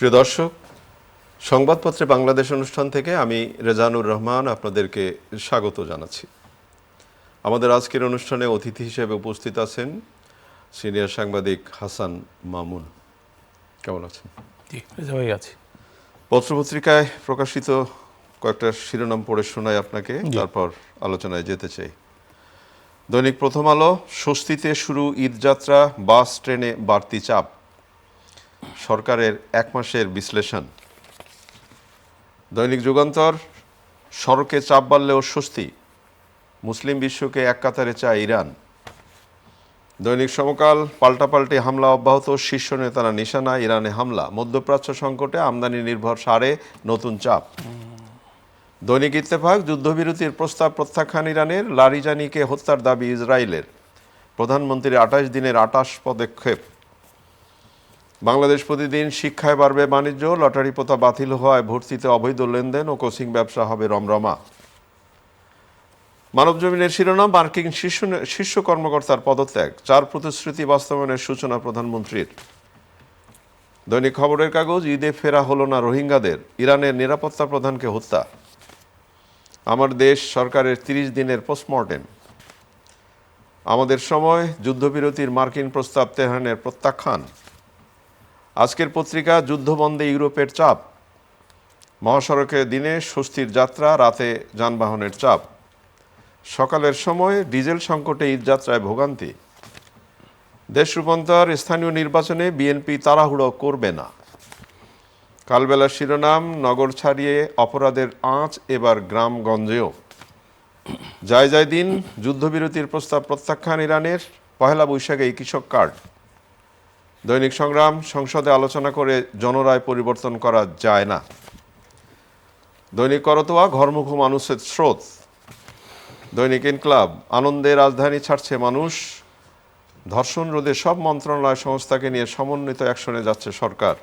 প্রিয় দর্শক, সংবাদপত্রে বাংলাদেশ অনুষ্ঠান থেকে আমি রেজানুর রহমান আপনাদেরকে স্বাগত জানাচ্ছি। আমাদের আজকের অনুষ্ঠানে অতিথি হিসেবে উপস্থিত আছেন সিনিয়র সাংবাদিক হাসান মামুন। কেমন আছেন? জি, রেজা ভাই আছি। পত্রপত্রিকায় প্রকাশিত কয়েকটা শিরোনাম পড়ে শোনাই আপনাকে, তারপর আলোচনায় যেতে চাই। দৈনিক প্রথম আলো, স্বস্তিতে শুরু ঈদযাত্রা, বাস ট্রেনে বাড়তি চাপ, সরকারের এক মাসের বিশ্লেষণ। দৈনিক যুগান্তর, সড়কে চাপ বাড়লেও স্বস্তি, মুসলিম বিশ্বকে এক কাতারে চায় ইরান। দৈনিক সমকাল, পাল্টাপাল্টি হামলা অব্যাহত, শীর্ষ নেতারা নিশানা, ইরানে হামলা, মধ্যপ্রাচ্য সংকটে আমদানি নির্ভর সারে নতুন চাপ। দৈনিক ইত্তেফাক, যুদ্ধবিরতির প্রস্তাব প্রত্যাখ্যান ইরানের, লারিজানিকে হত্যার দাবি ইসরায়েলের, প্রধানমন্ত্রীর ২৮ দিনের ২৮ পদক্ষেপ। বাংলাদেশ প্রতিদিন, শিক্ষায় বাড়বে বাণিজ্য, লটারি প্রথা বাতিল হওয়ায় ভর্তিতে অবৈধ লেনদেন ও কোচিং ব্যবসা হবে রমরমা। মানবজমিনের শিরোনাম, মার্কিন শীর্ষ কর্মকর্তার পদত্যাগ, ৪ প্রতিশ্রুতি বাস্তবায়নের সূচনা প্রধানমন্ত্রীর। দৈনিক খবরের কাগজ, ঈদে ফেরা হলো না রোহিঙ্গাদের, ইরানের নিরাপত্তা প্রধানকে হত্যা। আমার দেশ, সরকারের ৩০ দিনের পোস্টমর্টেম। আমাদের সময়, যুদ্ধবিরতির মার্কিন প্রস্তাব তেহরানের প্রত্যাখ্যান। আজকের পত্রিকা, যুদ্ধবন্ধে ইউরোপের চাপ, মহাসড়কে দিনে স্বস্তির যাত্রা, রাতে যানবাহনের চাপ। সকালের সময়, ডিজেল সংকটে ঈদযাত্রায় ভোগান্তি। দেশ রূপান্তর, স্থানীয় নির্বাচনে বিএনপি তাড়াহুড়ো করবে না। কালবেলার শিরোনাম, নগর ছাড়িয়ে অপরাধের আঁচ এবার গ্রামগঞ্জেও। যায় দিন, যুদ্ধবিরতির প্রস্তাব প্রত্যাখ্যান ইরানের, পহেলা বৈশাখে এই কৃষক কার্ড। দৈনিক সংগ্রাম, সংসদে আলোচনা করে জনরায় পরিবর্তন করা যায় না। দৈনিক করতোয়া, ঘরমুখো মানুষের স্রোত। দৈনিক ইনকলাব, আনন্দে রাজধানী ছাড়ছে মানুষ, ধর্ষণ রোধে সব মন্ত্রণালয় সংস্থাকে নিয়ে সমন্বিত অ্যাকশনে যাচ্ছে সরকার।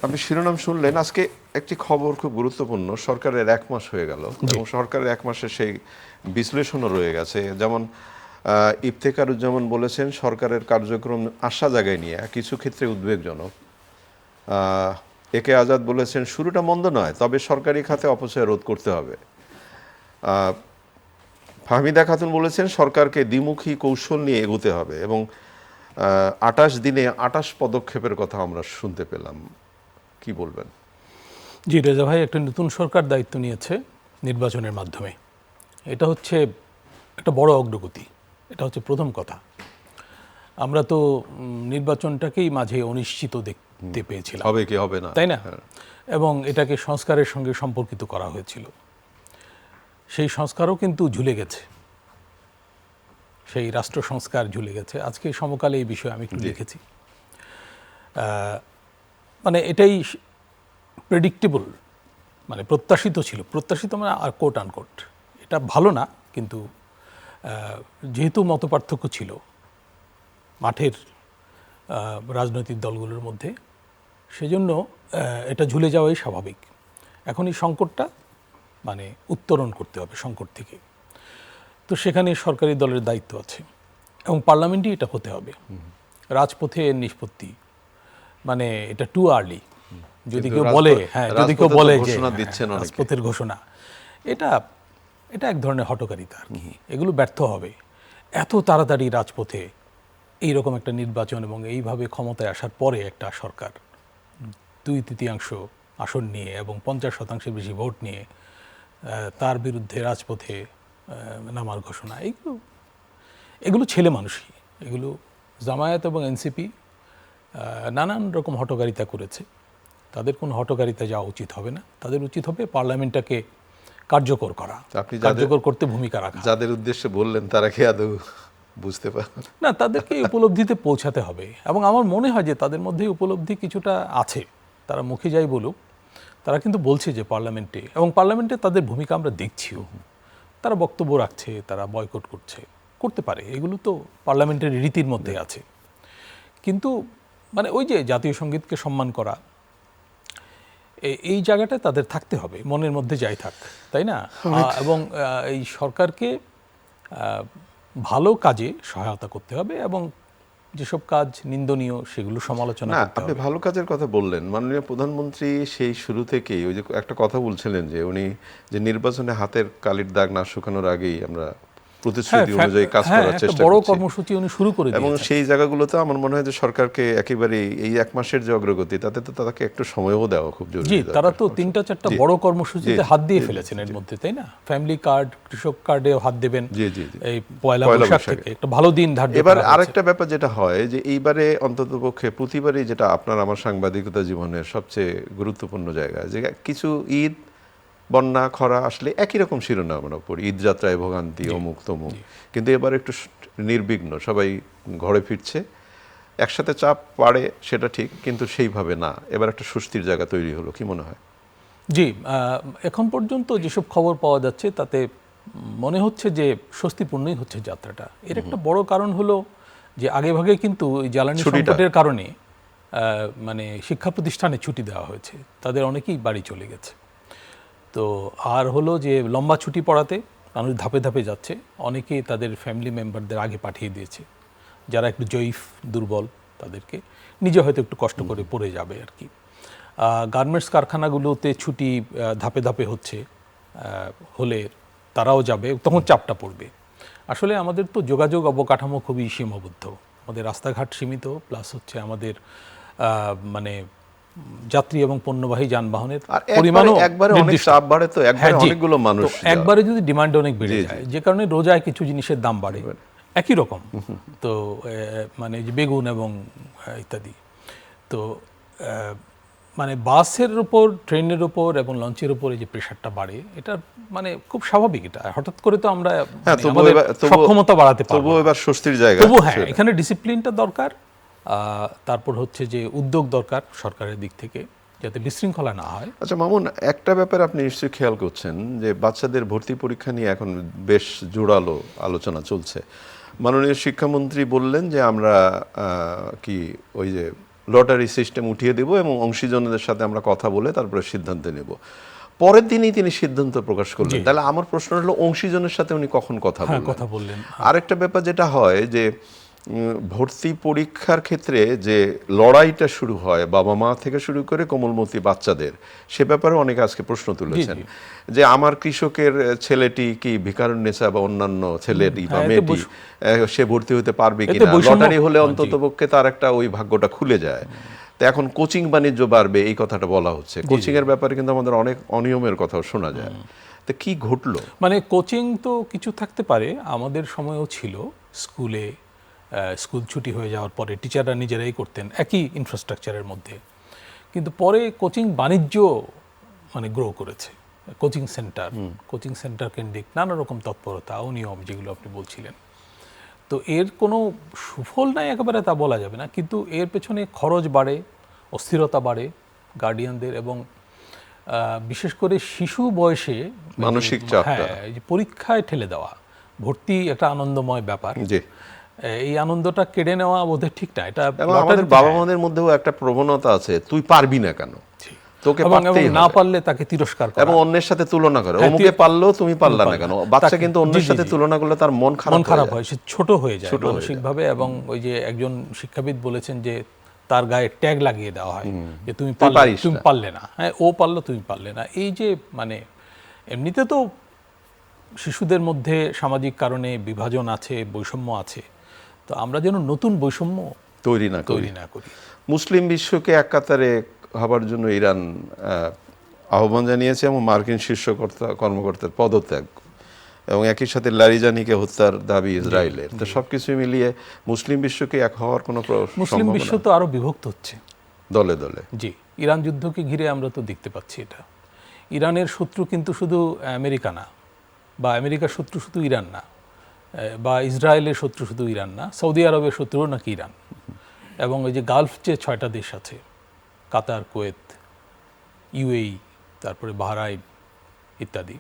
আপনি শিরোনাম শুনলেন। আজকে একটি খবর খুব গুরুত্বপূর্ণ, সরকারের ১ মাস হয়ে গেল এবং সরকারের ১ মাসের সেই বিশ্লেষণও রয়ে গেছে। যেমন ইফতেখারুজ্জামান বলেছেন, সরকারের কার্যক্রম আশা জায়গায় নিয়ে কিছু ক্ষেত্রে উদ্বেগজনক। একে আজাদ বলেছেন, শুরুটা মন্দ নয়, তবে সরকারি খাতে অপচয় রোধ করতে হবে। ফাহমিদা খাতুন বলেছেন, সরকারকে দ্বিমুখী কৌশল নিয়ে এগোতে হবে এবং ২৮ দিনে ২৮ পদক্ষেপের কথা আমরা শুনতে পেলাম। কি বলবেন? জি, রেজা ভাই, একটা নতুন সরকার দায়িত্ব নিয়েছে নির্বাচনের মাধ্যমে। এটা হচ্ছে একটা বড় অগ্রগতি। এটা হচ্ছে প্রথম কথা। আমরা তো নির্বাচনটাকেই মাঝে অনিশ্চিত দেখতে পেয়েছিলাম, হবে কি হবে না, তাই না? এবং এটাকে সংস্কারের সঙ্গে সম্পর্কিত করা হয়েছিল। সেই সংস্কারও কিন্তু ঝুলে গেছে, সেই রাষ্ট্র সংস্কার ঝুলে গেছে। আজকে সমকালে এই বিষয়ে আমি একটু লিখেছি। মানে এটাই প্রেডিক্টেবল, মানে প্রত্যাশিত ছিল। প্রত্যাশিত মানে আর কোট আনকোট, এটা ভালো না, কিন্তু যেহেতু মতপার্থক্য ছিল মাঠের রাজনৈতিক দলগুলোর মধ্যে, সেজন্য এটা ঝুলে যাওয়াই স্বাভাবিক। এখন এই সংকটটা মানে উত্তরণ করতে হবে সংকট থেকে। তো সেখানে সরকারি দলের দায়িত্ব আছে এবং পার্লামেন্টই এটা হতে হবে। রাজপথে এর নিষ্পত্তি মানে এটা টু আর্লি। যদি কেউ বলে, যদি কেউ বলে যে রাজপথের ঘোষণা, এটা এক ধরনের হঠকারিতা আর কি। এগুলো ব্যর্থ হবে। এত তাড়াতাড়ি রাজপথে এইরকম একটা নির্বাচন এবং এইভাবে ক্ষমতায় আসার পরে একটা সরকার 2/3 আসন নিয়ে এবং 50% বেশি ভোট নিয়ে তার বিরুদ্ধে রাজপথে নামার ঘোষণা, এগুলো ছেলে মানুষই। এগুলো জামায়াত এবং এনসিপি নানান রকম হঠকারিতা করেছে। তাদের কোনো হঠকারিতা যাওয়া উচিত হবে না। তাদের উচিত হবে পার্লামেন্টটাকে কার্যকর করা, কার্যকর করতে ভূমিকা রাখা। যাদের উদ্দেশ্যে বললেন তারা কি আদৌ বুঝতে পারেন না? তাদেরকে উপলব্ধিতে পৌঁছাতে হবে এবং আমার মনে হয় যে তাদের মধ্যে উপলব্ধি কিছুটা আছে। তারা মুখে যাই বলুক, তারা কিন্তু বলছে যে পার্লামেন্টে, এবং পার্লামেন্টে তাদের ভূমিকা আমরা দেখছিও। তারা বক্তব্য রাখছে, তারা বয়কট করতে পারে, এগুলো তো পার্লামেন্টের রীতির মধ্যে আছে। কিন্তু মানে ওই যে জাতীয় সঙ্গীতকে সম্মান করা, এই জায়গাটা তাদের থাকতে হবে, মনের মধ্যে যাই থাক, তাই না? এবং এই সরকারকে ভালো কাজে সহায়তা করতে হবে এবং যেসব কাজ নিন্দনীয় সেগুলো সমালোচনা না, করতে আপনি হবে। ভালো কাজের কথা বললেন। মাননীয় প্রধানমন্ত্রী সেই শুরু থেকেই ওই যে একটা কথা বলছিলেন যে উনি যে নির্বাচনে হাতের কালির দাগ না শুকানোর আগেই আমরা প্রতিশ্রুতি অনুযায়ী কাজ হ্যাঁ, করার একটা চেষ্টা বড় করছি, কর্মসূচি উনি শুরু করে এবং দিয়েছেন। সেই জায়গাগুলোতে আমার মনে হয় যে সরকারকে একেবারেই এই 1 মাসের যে অগ্রগতি তাতে তো তাকে একটু সময়ও দেওয়া খুব জরুরি জি, তারা দরকার। তো 3টা-4টা জি, বড় কর্মসূচিতে জি, হাত দিয়ে জি, ফেলেছেন এর জি, মধ্যে, তাই না? ফ্যামিলি কার্ড, কৃষক কার্ডেও হাত দেবেন জি, জি, জি। এই পয়লা পয়লা বৈশাখ বৈশাখে। থেকে একটা ভালো দিন ধার্য এবার করা হয়েছে। আরেকটা ব্যাপার যেটা হয় যে এইবারে অন্ততপক্ষে প্রতিবারই যেটা আপনার আমার সাংবাদিকতা জীবনের সবচেয়ে গুরুত্বপূর্ণ জায়গা, যে কিছু ঈদ, বন্যা, খরা আসলে একই রকম শিরোনামের ওপর, ঈদ যাত্রায় ভোগান্তি, অমুক তমুক, কিন্তু এবার একটু নির্বিঘ্ন, সবাই ঘরে ফিরছে, একসাথে চাপ বাড়ে সেটা ঠিক, কিন্তু সেইভাবে না, এবার একটা স্বস্তির জায়গা তৈরি হলো, কি মনে হয়? জি, এখন পর্যন্ত যেসব খবর পাওয়া যাচ্ছে তাতে মনে হচ্ছে যে স্বস্তিপূর্ণই হচ্ছে যাত্রাটা। এর একটা বড় কারণ হলো যে আগেভাগে কিন্তু এই জ্বালানি ছুটিটা। সংকটের কারণে মানে শিক্ষা প্রতিষ্ঠানে ছুটি দেওয়া হয়েছে, তাদের অনেকেই বাড়ি চলে গেছে। তো আর হলো যে লম্বা ছুটি পড়াতে মানুষ ধাপে ধাপে যাচ্ছে, অনেকেই তাদের ফ্যামিলি মেম্বারদের আগে পাঠিয়ে দিয়েছে, যারা একটু জয়ীফ দুর্বল তাদেরকে, নিজে হয়তো একটু কষ্ট করে পড়ে যাবে আর কি। গার্মেন্টস কারখানাগুলোতে ছুটি ধাপে ধাপে হচ্ছে, হলে তারাও যাবে, তখন চাপটা পড়বে। আসলে আমাদের তো যোগাযোগ অবকাঠামো খুবই সীমাবদ্ধ, আমাদের রাস্তাঘাট সীমিত, প্লাস হচ্ছে আমাদের মানে যাত্রী এবং পণ্যবাহী যানবাহনের আর পরিমাণও একবারে অনেক নির্দিষ্ট। চাপ বাড়ে, তো একবারে হ্যাঁ, জি। অনেকগুলো মানুষ তো একবারে যদি ডিমান্ড অনেক বেড়ে জি, জি। যায়, যে কারণে রোজায় কিছু জিনিসের দাম বাড়ে একই রকম, তো মানে যে বেগুন এবং ইত্যাদি, তো মানে বাসের উপর, ট্রেনের উপর এবং লঞ্চের উপর এই যে প্রেশারটা বাড়ে, এটা মানে খুব স্বাভাবিক। এটা হঠাৎ করে তো আমরা হ্যাঁ, মানে আমাদের সক্ষমতা বাড়াতে পারবো তবুও না। এবার স্বস্তির জায়গা। তবু হ্যাঁ, এখানে ডিসিপ্লিনটা দরকার। তারপর হচ্ছে যে উদ্যোগ দরকার সরকারের দিক থেকে, যাতে বিশৃঙ্খলা না হয়। আচ্ছা মামুন, একটা ব্যাপার আপনি নিশ্চয়ই খেয়াল করছেন যে বাচ্চাদের ভর্তি পরীক্ষা নিয়ে এখন বেশ জোরালো আলোচনা চলছে। মাননীয় শিক্ষামন্ত্রী বললেন যে আমরা কি ওই যে লটারি সিস্টেম উঠিয়ে দেব এবং অংশীজনদের সাথে আমরা কথা বলে তারপরে সিদ্ধান্ত নেব। পরের দিনই তিনি সিদ্ধান্ত প্রকাশ করলেন। তাহলে আমার প্রশ্ন হলো, অংশীজনের সাথে উনি কখন কথা বললেন? কথা বললেন। আরেকটা ব্যাপার যেটা হয় যে ভর্তি পরীক্ষার ক্ষেত্রে যে লড়াইটা শুরু হয় বাবা মা থেকে শুরু করে কোমলমতি বাচ্চাদের, সে ব্যাপারে অনেকে আজকে প্রশ্ন তুলেছেন যে আমার কৃষকের ছেলেটি কি ভিকারুন্নেসা বা অন্যান্য ছেলেটি বা মেয়েটি সে ভর্তি হতে পারবে কিনা, লটারি হলে অন্ততপক্ষে তার একটা ওই ভাগ্যটা খুলে যায়। তো এখন কোচিং বাণিজ্য বাড়বে এই কথাটা বলা হচ্ছে, কোচিং এর ব্যাপারে কিন্তু আমাদের অনেক অনিয়মের কথাও শোনা যায়। তো কি ঘটলো? মানে কোচিং তো কিছু থাকতে পারে, আমাদের সময়ও ছিল, স্কুলে স্কুল ছুটি হয়ে যাওয়ার পরে টিচাররা নিজেরাই করতেন একই ইনফ্রাস্ট্রাকচারের মধ্যে, কিন্তু পরে কোচিং বাণিজ্য মানে গ্রো করেছে। কোচিং সেন্টার কেন্দ্রিক নানা রকম তৎপরতা, অনিয়ম যেগুলো আপনি বলছিলেন, তো এর কোনো সুফল নাই একেবারে তা বলা যাবে না, কিন্তু এর পেছনে খরচ বাড়ে, অস্থিরতা বাড়ে গার্ডিয়ানদের, এবং বিশেষ করে শিশু বয়সে মানসিক চাপটা, হ্যাঁ, এই যে পরীক্ষায় ঠেলে দেওয়া, ভর্তি একটা আনন্দময় ব্যাপার, জি, এই আনন্দটা কেড়ে নেওয়া বোধহয় ঠিক না। এটা এবং আমাদের বাবা মাদের মধ্যেও একটা প্রবণতা আছে, তুই পারবি না কেন, তোকে পারতেই না হবে, পারলে তাকে তিরস্কার করা এবং অন্যের সাথে তুলনা করে, অমুকে পারলো তুমি পারলা না কেন। বাচ্চা কিন্তু অন্যের সাথে তুলনা করলে তার মন খারাপ হয়, সে ছোট হয়ে যায় মানসিকভাবে। এবং ওই যে একজন শিক্ষাবিদ বলেছেন যে তার গায়ে ট্যাগ লাগিয়ে দেওয়া হয় যে তুমি পারলে না, হ্যাঁ ও পারলো তুমি পারলে না। এই যে মানে এমনিতে তো শিশুদের মধ্যে সামাজিক কারণে বিভাজন আছে, বৈষম্য আছে, তো আমরা যেন নতুন বৈষম্য তৈরি না করি। মুসলিম বিশ্বকে এক কাতারে হবার জন্য ইরান আহ্বান জানিয়েছে এবং মার্কিন শীর্ষ কর্মকর্তার পদত্যাগ, এবং একই সাথে লারিজানিকে হত্যার দাবি ইসরায়েলের। তো সবকিছু মিলিয়ে মুসলিম বিশ্বকে এক হওয়ার কোনো মুসলিম বিশ্ব তো আরো বিভক্ত হচ্ছে দলে দলে। জি, ইরান যুদ্ধকে ঘিরে আমরা তো দেখতে পাচ্ছি এটা। ইরানের শত্রু কিন্তু শুধু আমেরিকা না, বা আমেরিকার শত্রু শুধু ইরান না, বা ইসরায়েলের শত্রু শুধু ইরান না, সৌদি আরবের শত্রুও নাকি ইরান। এবং ওই যে গালফ যে 6টা দেশ আছে, কাতার, কুয়েত, ইউএই, তারপরে বাহরাইন ইত্যাদি,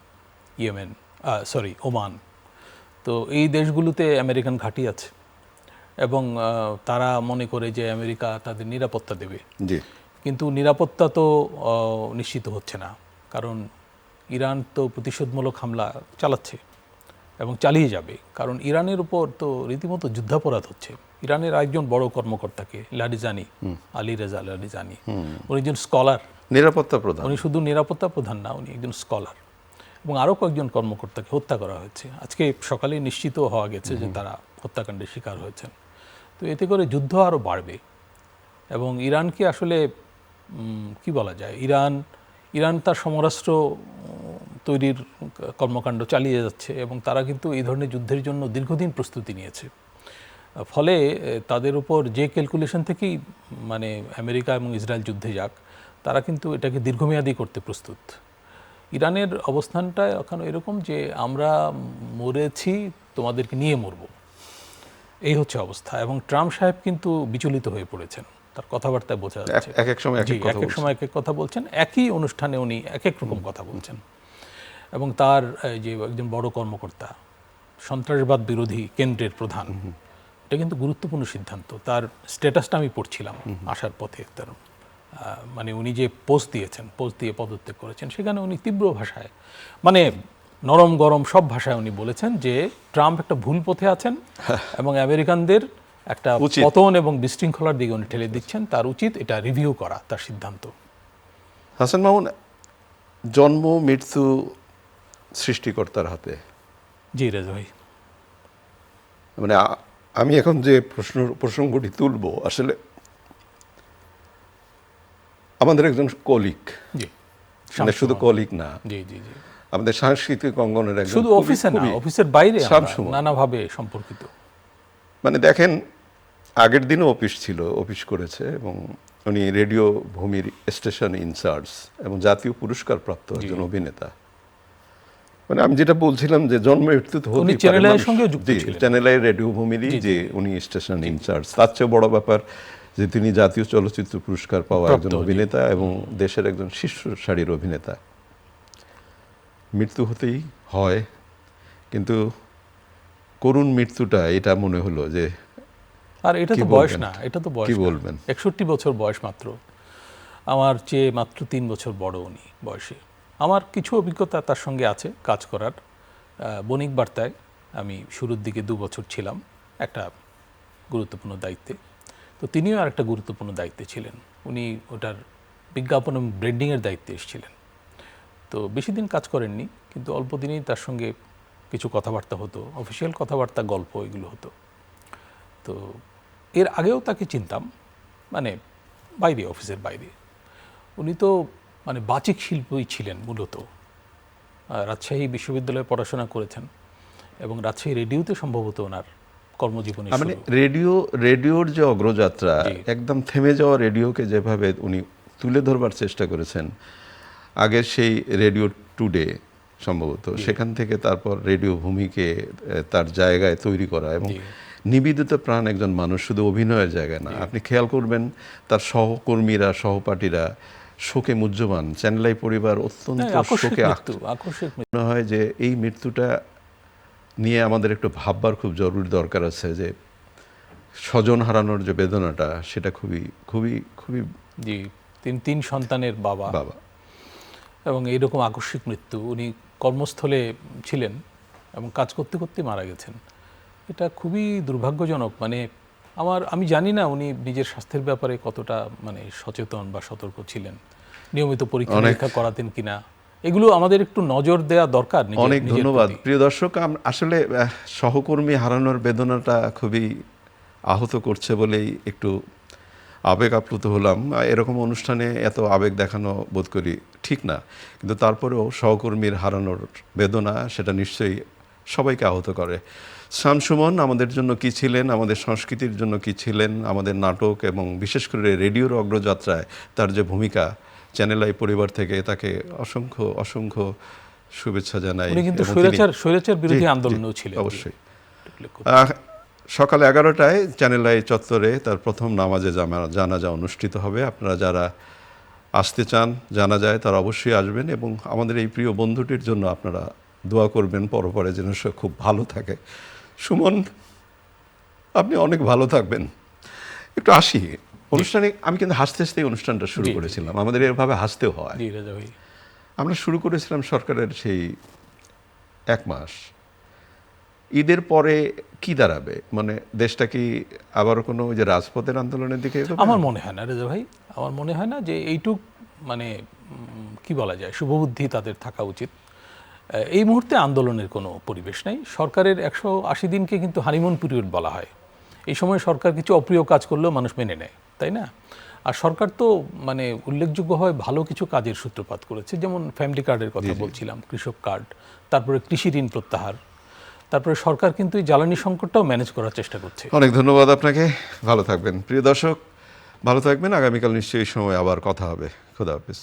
ইয়েমেন, ওমান, তো এই দেশগুলোতে আমেরিকান ঘাঁটি আছে, এবং তারা মনে করে যে আমেরিকা তাদের নিরাপত্তা দেবে। কিন্তু নিরাপত্তা তো নিশ্চিত হচ্ছে না, কারণ ইরান তো প্রতিশোধমূলক হামলা চালাচ্ছে এবং চালিয়ে যাবে, কারণ ইরানের উপর তো রীতিমতো যুদ্ধাপরাধ হচ্ছে। ইরানের আরেকজন বড় কর্মকর্তাকে, লারিজানি, আলী রেজা লারিজানি, উনি একজন স্কলার। নিরাপত্তা প্রধান। উনি শুধু নিরাপত্তা প্রধান না, উনি একজন স্কলার। এবং আরও কয়েকজন কর্মকর্তাকে হত্যা করা হয়েছে। আজকে সকালে নিশ্চিত হওয়া গেছে যে তারা হত্যাকাণ্ডের শিকার হয়েছেন। তো এতে করে যুদ্ধ আরও বাড়বে এবং ইরানকে আসলে কি বলা যায়, ইরান তার সমরাস্ত্র তৈরির কর্মকাণ্ড চালিয়ে যাচ্ছে এবং তারা কিন্তু এই ধরনের যুদ্ধের জন্য দীর্ঘদিন প্রস্তুতি নিয়েছে। ফলে তাদের উপর যে ক্যালকুলেশন থেকেই মানে আমেরিকা এবং ইসরায়েল যুদ্ধে যাক, তারা কিন্তু এটাকে দীর্ঘমেয়াদী করতে প্রস্তুত। ইরানের অবস্থানটা এখন এরকম যে আমরা মরেছি, তোমাদেরকে নিয়ে মরব, এই হচ্ছে অবস্থা। এবং ট্রাম্প সাহেব কিন্তু বিচলিত হয়ে পড়েছেন, তার কথাবার্তায় বোঝা যাচ্ছে। এক এক সময় এক এক কথা এক এক সময় এক এক কথা বলছেন, একই অনুষ্ঠানে উনি এক এক রকম কথা বলছেন। এবং তার যে একজন বড় কর্মকর্তা, সন্ত্রাসবাদ বিরোধী কেন্দ্রের প্রধান, এটা কিন্তু গুরুত্বপূর্ণ সিদ্ধান্ত। তার স্ট্যাটাসটা আমি পড়ছিলাম আসার পথে। তার মানে উনি যে পোস্ট দিয়েছেন, পোস্ট দিয়ে পদত্যাগ করেছেন, সেখানে উনি তীব্র ভাষায়, মানে নরম গরম সব ভাষায় উনি বলেছেন যে ট্রাম্প একটা ভুল পথে আছেন এবং আমেরিকানদের একটা পতন এবং বিশৃঙ্খলার দিকে উনি ঠেলে দিচ্ছেন। তার উচিত এটা রিভিউ করা, তার সিদ্ধান্ত। হাসান মামুন, জন্ম মৃত্যু সৃষ্টিকর্তার হাতে। জি রেজা ভাই। মানে আমি এখন যে প্রসঙ্গটি তুলব, আসলে আমাদের একজন কলিগ, জি, মানে শুধু কলিগ না, জি জি জি, আমাদের সাংস্কৃতিক অঙ্গনের একজন, শুধু অফিসে না, অফিসের বাইরে নানাভাবে সম্পর্কিত। মানে দেখেন, আগের দিনও অফিস করেছে এবং উনি রেডিও ভূমির স্টেশন ইনচার্জ এবং জাতীয় পুরস্কার প্রাপ্ত একজন অভিনেতা। মানে আমি যেটা বলছিলাম যে জন্ম মৃত্যু তো হতেই পারে, চ্যানেলের সঙ্গে যুক্ত ছিলেন, চ্যানেলের রেডিও ভূমিরই যে উনি স্টেশন ইনচার্জ। তার চেয়ে বড় ব্যাপার যে তিনি জাতীয় চলচ্চিত্র পুরস্কার পাওয়া একজন অভিনেতা এবং দেশের একজন শীর্ষ সারির অভিনেতা। মৃত্যু হতেই হয়, কিন্তু করুণ মৃত্যুটা এটা মনে হলো যে, আর এটা তো বয়স না, এটা তো বয়স কি বলবেন, 61 বছর বয়স মাত্র। আমার চেয়ে মাত্র 3 বছর বড় উনি বয়সে। আমার কিছু অভিজ্ঞতা তার সঙ্গে আছে কাজ করার। বণিক বার্তায় আমি শুরুর দিকে 2 বছর ছিলাম একটা গুরুত্বপূর্ণ দায়িত্বে। তো তিনিও আর একটা গুরুত্বপূর্ণ দায়িত্বে ছিলেন। উনি ওটার বিজ্ঞাপন এবং ব্র্যান্ডিংয়ের দায়িত্বে এসেছিলেন। তো বেশি দিন কাজ করেননি, কিন্তু অল্প দিনেই তার সঙ্গে কিছু কথাবার্তা হতো, অফিসিয়াল কথাবার্তা, গল্প, এগুলো হতো। তো এর আগেও তাকে চিনতাম, মানে বাইরে, অফিসের বাইরে। উনি তো মানে বাচিক শিল্পী ছিলেন মূলত। রাজশাহী বিশ্ববিদ্যালয়ে পড়াশোনা করেছেন এবং রাজশাহী রেডিওতে সম্ভবত ওনার কর্মজীবনে, মানে রেডিওর যে অগ্রযাত্রা, একদম থেমে যাওয়া রেডিওকে যেভাবে উনি তুলে ধরবার চেষ্টা করেছেন, আগের সেই রেডিও টুডে সম্ভবত, সেখান থেকে তারপর রেডিও ভূমিকে তার জায়গায় তৈরি করা এবং নিবেদিত প্রাণ একজন মানুষ, শুধু অভিনয়ের জায়গায় না। আপনি খেয়াল করবেন তার সহকর্মীরা, সহপাঠীরা শোকে মুহ্যমান। চ্যানেল আই পরিবার অত্যন্ত শোকে মনে হয় যে এই মৃত্যুটা নিয়ে আমাদের একটু ভাববার খুব জরুরি দরকার আছে, যে স্বজন হারানোর যে বেদনাটা, সেটা খুবই খুবই খুবই। জি, তিন সন্তানের বাবা এবং এইরকম আকস্মিক মৃত্যু। উনি কর্মস্থলে ছিলেন এবং কাজ করতে করতে মারা গেছেন। এটা খুবই দুর্ভাগ্যজনক। মানে আমি জানি না উনি নিজের স্বাস্থ্যের ব্যাপারে কতটা মানে সচেতন বা সতর্ক ছিলেন, নিয়মিত পরীক্ষা নিরীক্ষা করাতেন কিনা, এগুলো আমাদের একটু নজর দেওয়া দরকার। অনেক ধন্যবাদ প্রিয় দর্শক। আসলে সহকর্মী হারানোর বেদনাটা খুবই আহত করছে বলেই একটু আবেগ আপ্লুত হলাম। এরকম অনুষ্ঠানে এত আবেগ দেখানো বোধ করি ঠিক না, কিন্তু তারপরেও সহকর্মীর হারানোর বেদনা, সেটা নিশ্চয়ই সবাইকে আহত করে। শামসুমন আমাদের জন্য কি ছিলেন, আমাদের সংস্কৃতির জন্য কি ছিলেন, আমাদের নাটক এবং বিশেষ করে রেডিওর অগ্রযাত্রায় তার যে ভূমিকা, চ্যানেল আই পরিবার থেকে তাকে অসংখ্য অসংখ্য শুভেচ্ছা জানাই। উনি কিন্তু স্বৈরাচার বিরোধী আন্দোলনেও ছিলেন। অবশ্যই। সকাল 11টায় চ্যানেল আই চত্বরে তার প্রথম নামাজে জানাজা অনুষ্ঠিত হবে। আপনারা যারা আসতে চান জানাজায়, তারা অবশ্যই আসবেন এবং আমাদের এই প্রিয় বন্ধুটির জন্য আপনারা দোয়া করবেন পরপরে যেন সে খুব ভালো থাকে। সুমন, আপনি অনেক ভালো থাকবেন। একটু আসি অনুষ্ঠানে। আমি কিন্তু হাসতে হাসতেই অনুষ্ঠানটা শুরু করেছিলাম। আমাদের এভাবে হাসতেও হয়। আমরা শুরু করেছিলাম সরকারের সেই 1 মাস। ঈদের পরে কি দাঁড়াবে, মানে দেশটা কি আবারও কোনো ওই যে রাজপথের আন্দোলনের দিকে এগোবে? আমার মনে হয় না রেজা ভাই, আমার মনে হয় না যে এইটুক মানে কি বলা যায় শুভবুদ্ধি তাদের থাকা উচিত। এই মুহূর্তে আন্দোলনের কোনো পরিবেশ নেই। সরকারের 180 দিনকে কিন্তু হানিমুন পিরিয়ড বলা হয়। এই সময় সরকার কিছু অপ্রিয় কাজ করলেও মানুষ মেনে নেয়, তাই না? আর সরকার তো মানে উল্লেখযোগ্যভাবে ভালো কিছু কাজের সূত্রপাত করেছে, যেমন ফ্যামিলি কার্ডের কথা বলছিলাম, কৃষক কার্ড, তারপরে কৃষি ঋণ প্রত্যাহার, তারপরে সরকার কিন্তু এই জ্বালানি সংকটটাও ম্যানেজ করার চেষ্টা করছে। অনেক ধন্যবাদ আপনাকে, ভালো থাকবেন। প্রিয় দর্শক, ভালো থাকবেন। আগামীকাল নিশ্চয়ই এই সময় আবার কথা হবে। খোদা হাফেজ।